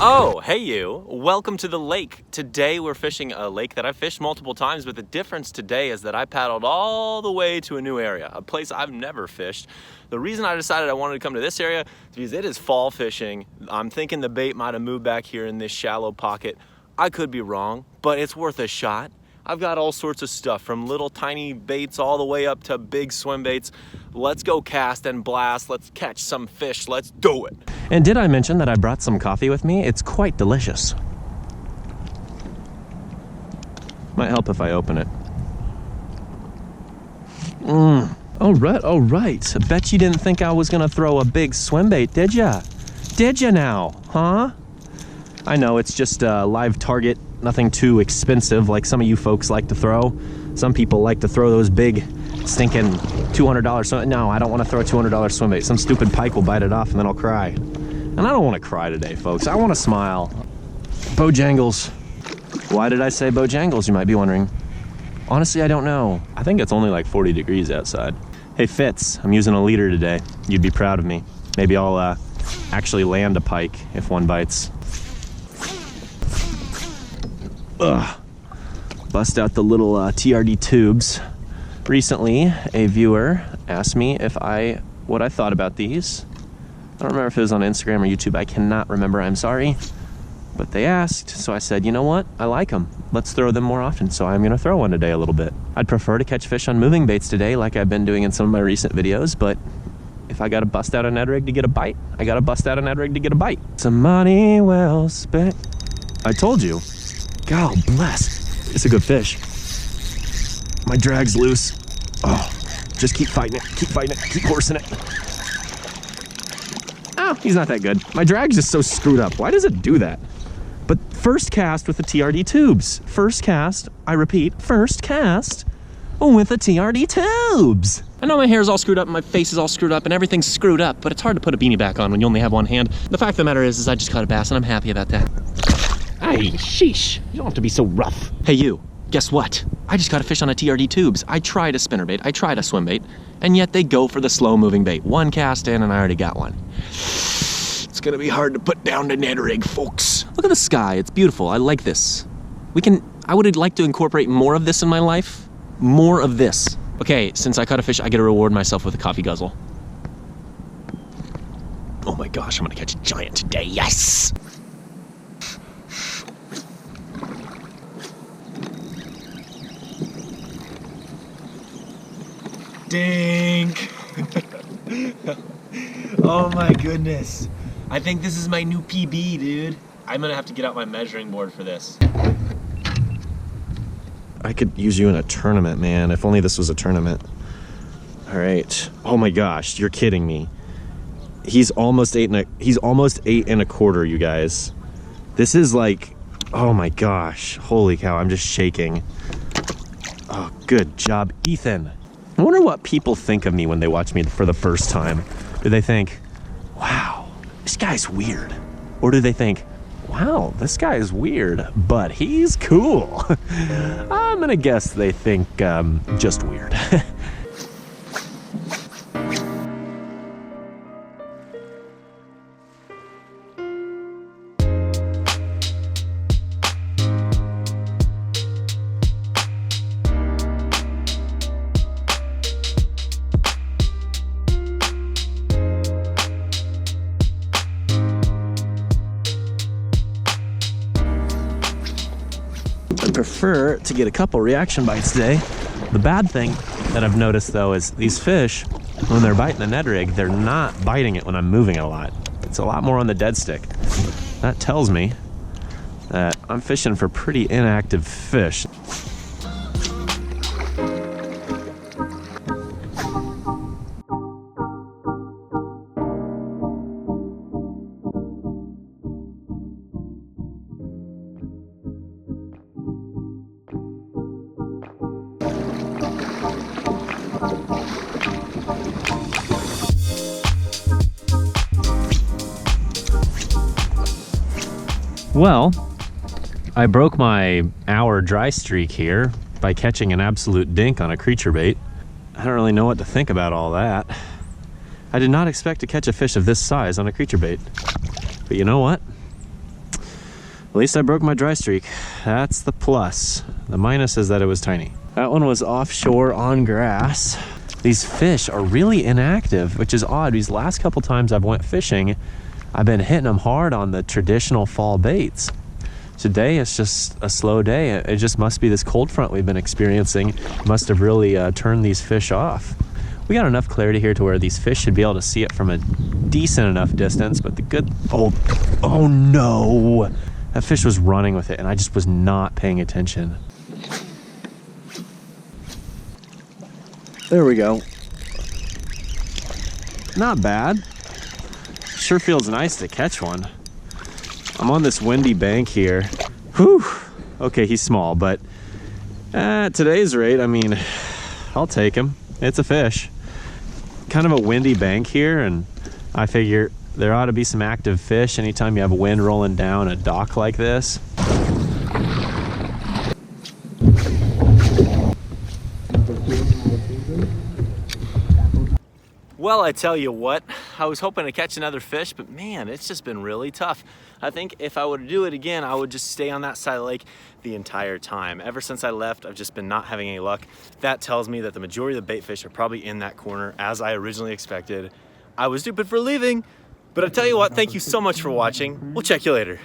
Oh, hey you, welcome to the lake. Today we're fishing a lake that I've fished multiple times, but the difference today is that I paddled all the way to a new area, a place I've never fished. The reason I decided I wanted to come to this area is because it is fall fishing. I'm thinking the bait might have moved back here in this shallow pocket. I could be wrong, but it's worth a shot. I've got all sorts of stuff from little tiny baits all the way up to big swim baits. Let's go cast and blast. Let's catch some fish. Let's do it. And did I mention that I brought some coffee with me? It's quite delicious. Might help if I open it. All right. I bet you didn't think I was gonna throw a big swim bait, did ya? Did ya now, huh? I know, it's just a live target, nothing too expensive like some of you folks like to throw. Some people like to throw those big stinking $200 swim. No, I don't want to throw a $200 swim bait. Some stupid pike will bite it off and then I'll cry. And I don't want to cry today, folks. I want to smile. Bojangles. Why did I say Bojangles, you might be wondering? Honestly, I don't know. I think it's only like 40 degrees outside. Hey Fitz, I'm using a leader today. You'd be proud of me. Maybe I'll actually land a pike if one bites. Ugh. Bust out the little TRD tubes. Recently, a viewer asked me what I thought about these. I don't remember if it was on Instagram or YouTube. I cannot remember, I'm sorry. But they asked, so I said, you know what? I like them. Let's throw them more often, so I'm gonna throw one today a little bit. I'd prefer to catch fish on moving baits today like I've been doing in some of my recent videos, but if I gotta bust out a Ned Rig to get a bite, I gotta bust out a Ned Rig to get a bite. Some money well spent. I told you. God bless. It's a good fish. My drag's loose. Oh, just keep fighting it, keep horsing it. Oh, he's not that good. My drag's just so screwed up. Why does it do that? But first cast with the TRD tubes. First cast, I repeat, first cast with the TRD tubes. I know my hair's all screwed up and my face is all screwed up and everything's screwed up, but it's hard to put a beanie back on when you only have one hand. The fact of the matter is I just caught a bass and I'm happy about that. Ay, sheesh. You don't have to be so rough. Hey you, guess what? I just caught a fish on a TRD tubes. I tried a spinnerbait, I tried a swim bait, and yet they go for the slow moving bait. One cast in and I already got one. It's gonna be hard to put down the Ned Rig, folks. Look at the sky, it's beautiful, I like this. I would like to incorporate more of this in my life. More of this. Okay, since I caught a fish, I gotta reward myself with a coffee guzzle. Oh my gosh, I'm gonna catch a giant today, yes! Dink! Oh my goodness. I think this is my new PB, dude. I'm gonna have to get out my measuring board for this. I could use you in a tournament, man. If only this was a tournament. All right. Oh my gosh, you're kidding me. He's almost 8 1/4, you guys. This is like, oh my gosh. Holy cow, I'm just shaking. Oh, good job, Ethan. I wonder what people think of me when they watch me for the first time. Do they think, wow, this guy's weird? Or do they think, wow, this guy is weird, but he's cool? I'm gonna guess they think just weird. I prefer to get a couple reaction bites today. The bad thing that I've noticed though is these fish, when they're biting the Ned Rig, they're not biting it when I'm moving it a lot. It's a lot more on the dead stick. That tells me that I'm fishing for pretty inactive fish. Well, I broke my hour dry streak here by catching an absolute dink on a creature bait. I don't really know what to think about all that. I did not expect to catch a fish of this size on a creature bait. But you know what? At least I broke my dry streak. That's the plus. The minus is that it was tiny. That one was offshore on grass. These fish are really inactive, which is odd. These last couple times I've went fishing, I've been hitting them hard on the traditional fall baits. Today it's just a slow day. It just must be this cold front we've been experiencing must have really turned these fish off. We got enough clarity here to where these fish should be able to see it from a decent enough distance, but the good, oh no! That fish was running with it and I just was not paying attention. There we go. Not bad. Sure feels nice to catch one. I'm on this windy bank here. Whew. Okay, he's small, but at today's rate, I mean, I'll take him. It's a fish. Kind of a windy bank here, and I figure there ought to be some active fish anytime you have wind rolling down a dock like this. Well, I tell you what, I was hoping to catch another fish, but man, it's just been really tough. I think if I were to do it again, I would just stay on that side of the lake the entire time. Ever since I left, I've just been not having any luck. That tells me that the majority of the bait fish are probably in that corner, as I originally expected. I was stupid for leaving, but I tell you what, thank you so much for watching. We'll check you later.